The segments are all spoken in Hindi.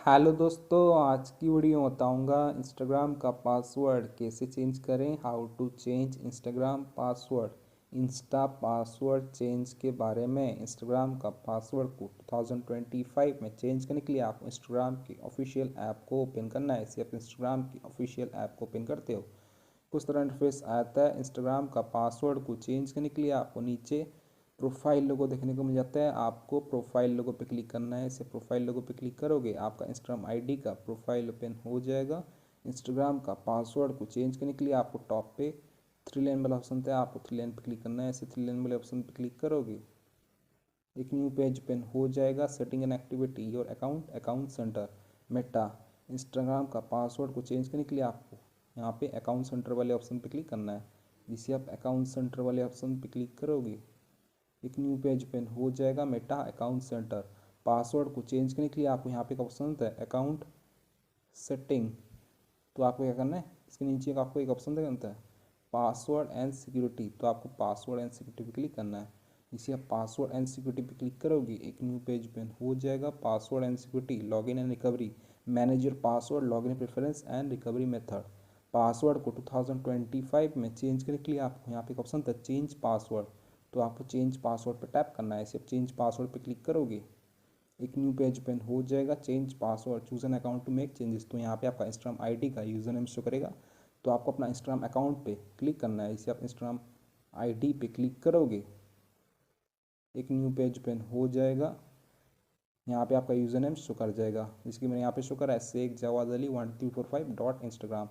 हेलो दोस्तों, आज की वीडियो में बताऊंगा इंस्टाग्राम का पासवर्ड कैसे चेंज करें। How to change Instagram password. Insta password change के बारे में। इंस्टाग्राम का पासवर्ड को 2025 में चेंज करने के लिए आपको इंस्टाग्राम की ऑफिशियल ऐप को ओपन करना है। इसे आप इंस्टाग्राम की ऑफिशियल ऐप को ओपन करते हो, कुछ तरह इंटरफेस आता है। इंस्टाग्राम का पासवर्ड को चेंज करने के लिए आपको नीचे प्रोफाइल लोगो देखने को मिल जाता है। आपको प्रोफाइल लोगो पे क्लिक करना है। इसे प्रोफाइल लोगो पे क्लिक करोगे, आपका इंस्टाग्राम आईडी का प्रोफाइल ओपन हो जाएगा। इंस्टाग्राम का पासवर्ड को चेंज करने के लिए आपको टॉप पे 3 लाइन वाला ऑप्शन था, आपको 3 लाइन पे क्लिक करना है। इसे 3 लाइन वाले ऑप्शन पे क्लिक करोगे, एक न्यू पेज ओपन हो जाएगा। Setting and activity your account, account centre, Meta. Instagram का पासवर्ड को चेंज करने के लिए आपको यहाँ पे अकाउंट सेंटर वाले ऑप्शन पे क्लिक करना है। जिसे आप अकाउंट सेंटर वाले ऑप्शन पे क्लिक करोगे, एक न्यू पेज ओपन हो जाएगा। Meta account centre. पासवर्ड को चेंज करने के लिए आपको यहाँ पे एक ऑप्शन होता है अकाउंट सेटिंग। तो आपको क्या करना है, इसके नीचे आपको एक ऑप्शन होता है पासवर्ड एंड सिक्योरिटी। तो आपको पासवर्ड एंड सिक्योरिटी पे क्लिक करना है। इसे आप पासवर्ड एंड सिक्योरिटी पे क्लिक करोगे, एक न्यू पेज ओपन हो जाएगा। Password and security, login and recovery, manage your password, login preference and recovery method. Password को 2025 में चेंज करने के लिए आपको यहाँ पे एक ऑप्शन था चेंज पासवर्ड। तो आपको चेंज पासवर्ड पे टैप करना है। इसे आप चेंज पासवर्ड पे क्लिक करोगे, एक न्यू पेज ओपन हो जाएगा। Change password, choose an account to make changes. तो यहाँ पे आपका इंस्टाग्राम आईडी का यूजर नेम शो करेगा। तो आपको अपना इंस्टाग्राम अकाउंट पे क्लिक करना है। इसे आप इंस्टाग्राम आईडी पे क्लिक करोगे, एक न्यू पेज ओपन हो जाएगा। यहाँ पे आपका यूजर नेम शो कर जाएगा, जिसकी मैंने यहाँ पे शो करा है शेख जवाद अली 1345.instagram।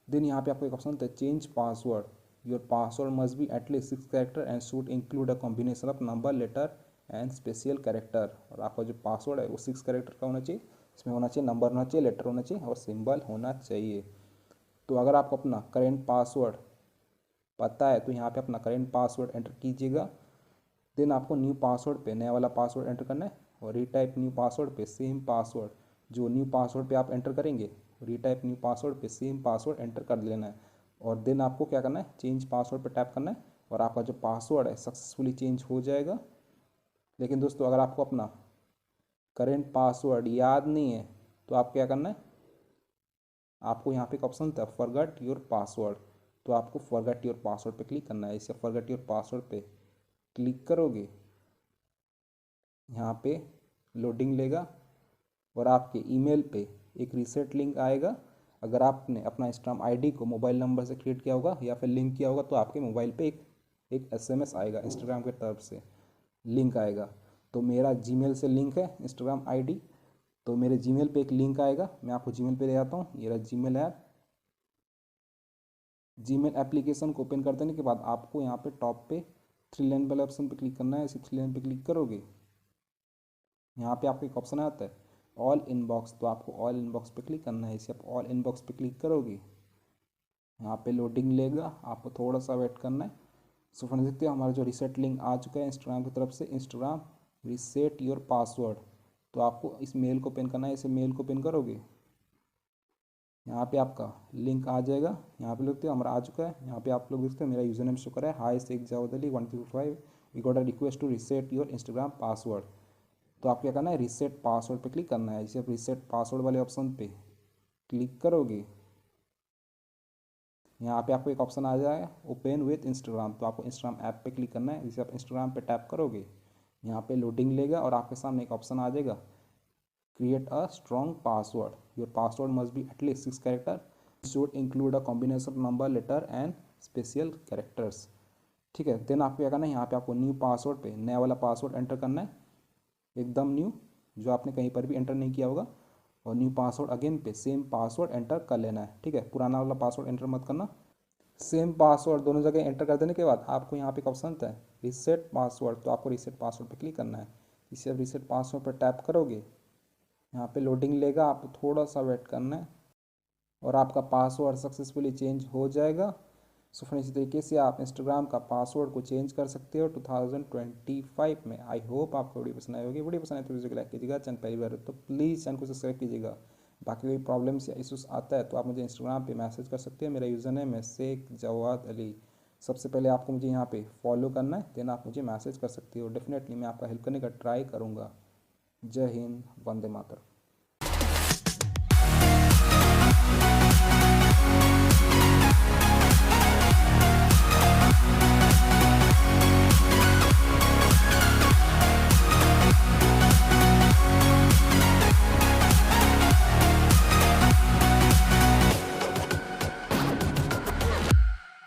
देन यहाँ पे आपको एक ऑप्शन होता है change password. Your password must be at least 6 character and should include a combination of number, letter and special character. और आपका जो पासवर्ड है वो 6 कैरेक्टर का होना चाहिए। इसमें होना चाहिए नंबर होना चाहिए, लेटर होना चाहिए और सिंबल होना चाहिए। तो अगर आपको अपना करेंट पासवर्ड पता है तो यहाँ पे अपना करेंट पासवर्ड एंटर कीजिएगा। देन आपको न्यू पासवर्ड पे नया वाला पासवर्ड एंटर करना है और रीटाइप न्यू पासवर्ड पे सेम पासवर्ड, जो न्यू पासवर्ड पे आप एंटर करेंगे रीटाइप न्यू पासवर्ड पे सेम पासवर्ड एंटर कर लेना है। और देन आपको क्या करना है, चेंज पासवर्ड पे टैप करना है और आपका जो पासवर्ड है सक्सेसफुली चेंज हो जाएगा। लेकिन दोस्तों, अगर आपको अपना करेंट पासवर्ड याद नहीं है तो आप क्या करना है, आपको यहाँ पे एक ऑप्शन था फॉरगेट योर पासवर्ड। तो आपको फॉरगेट योर पासवर्ड पे क्लिक करना है। इसे फॉरगेट योर पासवर्ड पे क्लिक करोगे, यहाँ पे लोडिंग लेगा और आपके ईमेल पे एक रीसेट लिंक आएगा। अगर आपने अपना इंस्टाग्राम आईडी को मोबाइल नंबर से क्रिएट किया होगा या फिर लिंक किया होगा तो आपके मोबाइल पे एक एसएमएस आएगा, इंस्टाग्राम की तरफ से लिंक आएगा। तो मेरा जीमेल से लिंक है इंस्टाग्राम आईडी, तो मेरे जीमेल पे एक लिंक आएगा। मैं आपको जीमेल पे ले जाता हूँ। ये रहा जीमेल ऐप। जीमेल एप्लीकेशन को ओपन कर देने के बाद आपको यहाँ पे टॉप पे 3 लाइन वाले ऑप्शन पे क्लिक करना है। इसी 3 लाइन पे क्लिक करोगे, यहाँ पे आपको एक ऑप्शन आता है ऑल इनबॉक्स। तो आपको ऑल इनबॉक्स पे क्लिक करना है। इसे आप ऑल इनबॉक्स पे क्लिक करोगे, यहाँ पे लोडिंग लेगा, आपको थोड़ा सा वेट करना है। सो फ्रेंड, देखते हो हमारा जो रीसेट लिंक आ चुका है इंस्टाग्राम की तरफ से, इंस्टाग्राम रीसेट योर पासवर्ड। तो आपको इस मेल को ओपन करना है। इसे मेल को ओपन करोगे, यहाँ पे आपका लिंक आ जाएगा। यहाँ पे देखते हो हमारा आ चुका है। यहाँ पे आप लोग देखते हो मेरा यूजर नेम शो करा है hi Shaikh Javad Ali 1345। We got a request to reset your Instagram password. तो आप क्या करना है, रीसेट पासवर्ड पे क्लिक करना है। इसे आप रीसेट पासवर्ड वाले ऑप्शन पे क्लिक करोगे, यहाँ पे आपको एक ऑप्शन आ जाएगा ओपन विथ इंस्टाग्राम। तो आपको इंस्टाग्राम ऐप पे क्लिक करना है। इसे आप इंस्टाग्राम पे टैप करोगे, यहाँ पे लोडिंग लेगा और आपके सामने एक ऑप्शन आ जाएगा create a strong password. Your password must be at least 6 character, should include a combination of number, letter and special characters. ठीक है। देन आपको क्या करना है, यहाँ पे आपको न्यू पासवर्ड पे नया वाला पासवर्ड एंटर करना है, एकदम न्यू, जो आपने कहीं पर भी एंटर नहीं किया होगा। और न्यू पासवर्ड अगेन पे सेम पासवर्ड एंटर कर लेना है। ठीक है, पुराना वाला पासवर्ड एंटर मत करना। सेम पासवर्ड दोनों जगह एंटर कर देने के बाद आपको यहाँ पे एक ऑप्शन आता है रीसेट पासवर्ड। तो आपको रीसेट पासवर्ड पे क्लिक करना है। इसे आप रीसेट पासवर्ड पर टैप करोगे, यहाँ पे लोडिंग लेगा, आपको थोड़ा सा वेट करना है और आपका पासवर्ड सक्सेसफुली चेंज हो जाएगा। सो फ्रेंड्स, इसी तरीके से आप इंस्टाग्राम का पासवर्ड को चेंज कर सकते हो 2025 में। आई होप आपको वीडियो पसंद आई होगी। वीडियो पसंद आए तो वीडियो को लाइक कीजिएगा। चैनल पहली बार तो प्लीज़ चैनल को सब्सक्राइब कीजिएगा। बाकी कोई प्रॉब्लम्स या इशूज़ आता है तो आप मुझे इंस्टाग्राम पे मैसेज कर सकते हैं। मेरा यूज़र नेम है शेख जवाद अली। सबसे पहले आपको मुझे यहाँ पे फॉलो करना है, देन आप मुझे मैसेज कर सकते हो। डेफिनेटली मैं आपका हेल्प करने का ट्राई करूँगा। जय हिंद, वंदे मातरम।